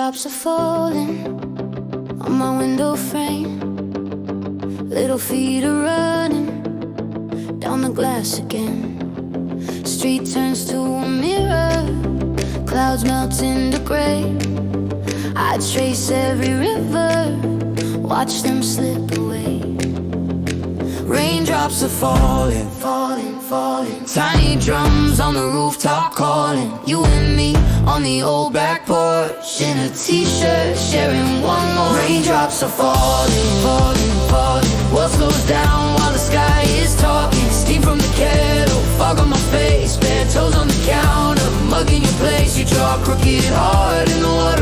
Raindrops are falling on my window frame. Little feet are running down the glass again. Street turns to a mirror, clouds melt into gray. I trace every river, watch them slip away. Raindrops are falling, falling, falling. Tiny drums on the rooftop calling. You and me on the old back porch, in a t-shirt, sharing one more. Raindrops are falling, falling, falling. World slows down while the sky is talking. Steam from the kettle, fog on my face, bare toes on the counter, mug in your place. You draw a crooked heart in the water.